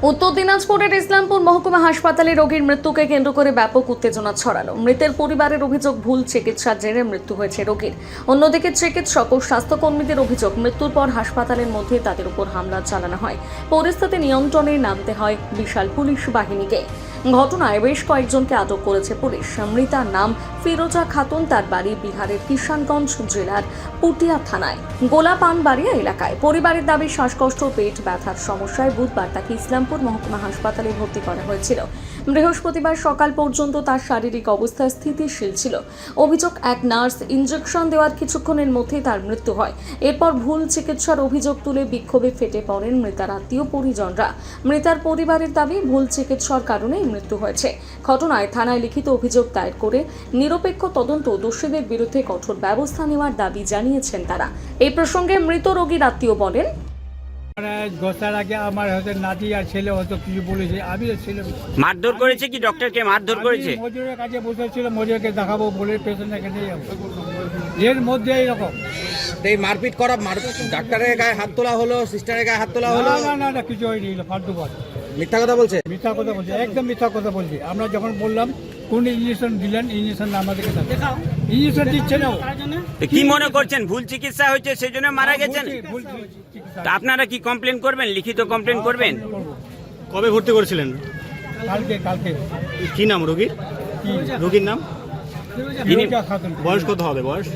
উত্তর দিনাজপুরের ইসলামপুর মহকুমা হাসপাতালে রোগীর মৃত্যুকে কেন্দ্র করে ব্যাপক উত্তেজনা ছড়ালো। মৃতের পরিবারের অভিযোগ, ভুল চিকিৎসার জেরে মৃত্যু হয়েছে রোগীর। অন্যদিকে চিকিৎসক ও স্বাস্থ্যকর্মীদের অভিযোগ, মৃত্যুর পর হাসপাতালের মধ্যে তাদের উপর হামলা চালানো হয়। পরিস্থিতি নিয়ন্ত্রণে নামতে হয় বিশাল পুলিশ বাহিনীকে। ঘটনায় বেশ কয়েকজনকে আটক করেছে পুলিশ। মৃতার নাম ফিরোজা খাতুন, তার বাড়ি বিহারের কিষানগঞ্জ জেলার পুটিয়া থানায় গোলাপানবাড়িয়া এলাকায়। পরিবারের দাবি, শ্বাসকষ্ট, পেট ব্যথার সমস্যায় বুধবার তাকে ইসলামপুর মহকুমা হাসপাতালে ভর্তি করা হয়েছিল। বৃহস্পতিবার সকাল পর্যন্ত তার শারীরিক অবস্থা স্থিতিশীল ছিল। অভিযোগ, এক নার্স ইনজেকশন দেওয়ার কিছুক্ষণের মধ্যেই তার মৃত্যু হয়। এরপর ভুল চিকিৎসার অভিযোগ তুলে বিক্ষোভে ফেটে পড়েন মৃতার আত্মীয় পরিজনরা। মৃতার পরিবারের দাবি, ভুল চিকিৎসার কারণেই মৃত্যু হয়েছে। ঘটনায় থানায় লিখিত অভিযোগ দায়ের করে নিরপেক্ষ তদন্ত, দোষীদের বিরুদ্ধে কঠোর ব্যবস্থা নেওয়ার দাবি জানিয়েছেন তারা। এই প্রসঙ্গে মৃত রোগীর আত্মীয় বলেন, গোসার আগে আমার হয়তো নাতি আর ছেলে হয়তো কিছু বলেছে, আমি ছেলে মারধর করেছে কি? ডক্টরকে মারধর করেছে? মজুরের কাছে বসেছিল, মজুরকে দেখাবো বলে পেশেন্টের কাছে যাবো, এর মধ্যে এইরকম এই মারপিট করা, ডাক্তারের গায়ে হাত তোলা হলো, সিস্টারের গায়ে হাত তোলা হলো। না কিছু হয়নি, ফালতু কথা, মিথ্যা কথা বলছে। মিথ্যা কথা বলছে, একদম মিথ্যা কথা বলছি। আমরা যখন বললাম কোন ইঞ্জেকশন দিলেন, ইঞ্জেকশন আমাদেরকে দেখাও, ইঞ্জেকশন দিচ্ছে না। তো কি মনে করছেন, ভুল চিকিৎসা হয়েছে সেজন্য মারা গেছেন? ভুল চিকিৎসা। তা আপনারা কি কমপ্লেন করবেন, লিখিত কমপ্লেন করবেন? কবে ভর্তি করেছিলেন? কালকে কি নাম রোগীর? কি রোগীর নাম? ফিরোজা খাতুন। বয়স কত হবে? বয়স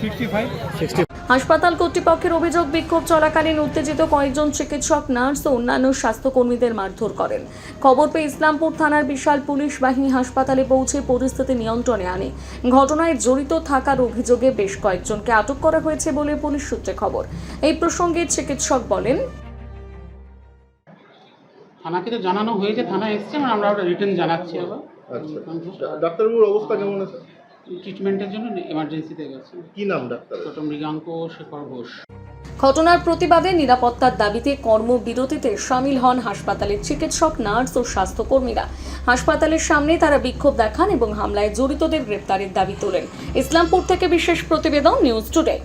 65। 60। হাসপাতাল কর্তৃপক্ষের অভিযোগ, বিক্ষোভ চলাকালীন উত্তেজিত কয়েকজন চিকিৎসক, নার্স ও অন্যান্য স্বাস্থ্যকর্মীদের মারধর করেন। খবর পেয়ে ইসলামপুর থানার বিশাল পুলিশ বাহিনী হাসপাতালে পৌঁছে পরিস্থিতি নিয়ন্ত্রণে আনে। ঘটনায় জড়িত থাকার অভিযোগে বেশ কয়েকজনকে আটক করা হয়েছে বলে পুলিশ সূত্রে খবর। এই প্রসঙ্গে চিকিৎসক বলেন, থানাকে তো জানানো হয়েছে, থানা এসছে, আমরা রিটার্ন জানাচ্ছি। আবার ডাক্তারবাবুর অবস্থা কেমন আছে? ট্রিটমেন্টের জন্য এমার্জেন্সিতে গেছে। কি নাম ডাক্তার? ডক্টর মৃগাঙ্ক শেখর ঘোষ। ঘটনার প্রতিবাদে নিরাপত্তার দাবিতে কর্মবিরতিতে সামিল হন হাসপাতালের চিকিৎসক, নার্স ও স্বাস্থ্যকর্মীরা। হাসপাতালের সামনে তারা বিক্ষোভ দেখান এবং হামলায় জড়িতদের গ্রেপ্তারের দাবি তোলেন। ইসলামপুর থেকে বিশেষ প্রতিবেদন, নিউজ টুডে।